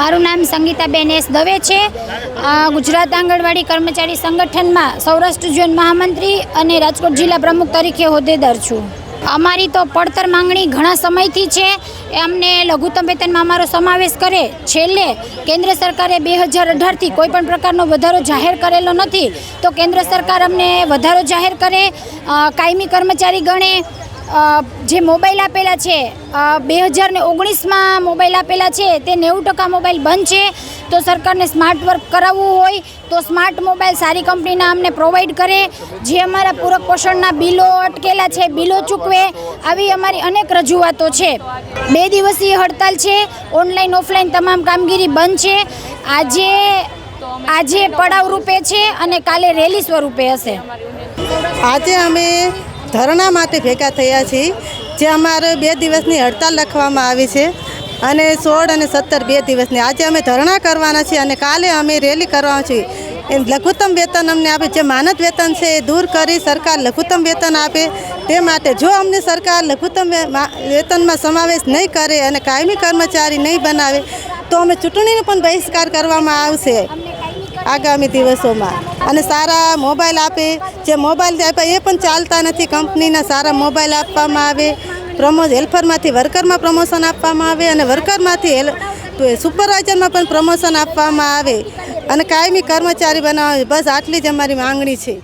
મારું નામ સંગીતાબેન એસ દવે છે। ગુજરાત આંગણવાડી કર્મચારી સંગઠનમાં સૌરાષ્ટ્ર ઝોન મહામંત્રી અને રાજકોટ જિલ્લા પ્રમુખ તરીકે હોદ્દેદાર છું। અમારી તો પડતર માંગણી ઘણા સમયથી છે। અમને લઘુત્તમ વેતનમાં અમારો સમાવેશ કરે। છેલ્લે કેન્દ્ર સરકારે 2018થી કોઈ પણ પ્રકારનો વધારો જાહેર કરેલો નથી, તો કેન્દ્ર સરકાર અમને વધારો જાહેર કરે, કાયમી કર્મચારી ગણે। જે મોબાઈલ આપેલા છે 2019માં મોબાઈલ આપેલા છે તે 90% મોબાઈલ બંધ છે, તો સરકારને સ્માર્ટ વર્ક કરાવવું હોય તો સ્માર્ટ મોબાઈલ સારી કંપનીના અમને પ્રોવાઈડ કરે। જે અમારા પૂરક પોષણના બિલો અટકેલા છે બિલો ચૂકવે, આવી અમારી અનેક રજૂઆતો છે। 2 દિવસીય હડતાલ છે, ઓનલાઈન ઓફલાઈન તમામ કામગીરી બંધ છે। આજે પડાવ રૂપે છે અને કાલે રેલી સ્વરૂપે હશે। આજે અમે ધરણા માટે ભેગા થયા છીએ, જે અમારે 2 દિવસની હડતાલ લખવામાં આવી છે અને 16 અને 17 2 દિવસની આજે અમે ધરણા કરવાના છીએ અને કાલે અમે રેલી કરવાના છીએ। લઘુત્તમ વેતન અમને આપે, જે માનદ વેતન છે એ દૂર કરી સરકાર લઘુત્તમ વેતન આપે તે માટે। જો અમને સરકાર લઘુત્તમ વેતનમાં સમાવેશ નહીં કરે અને કાયમી કર્મચારી નહીં બનાવે તો અમે ચૂંટણીનો પણ બહિષ્કાર કરવામાં આવશે આગામી દિવસોમાં। અને સારા મોબાઈલ આપે, જે મોબાઈલ આપે એ પણ ચાલતા નથી, કંપનીના સારા મોબાઈલ આપવામાં આવે। હેલ્પરમાંથી વર્કરમાં પ્રમોશન આપવામાં આવે અને વર્કરમાંથી સુપરવાઇઝરમાં પણ પ્રમોશન આપવામાં આવે અને કાયમી કર્મચારી બનાવે। બસ આટલી જ અમારી માંગણી છે।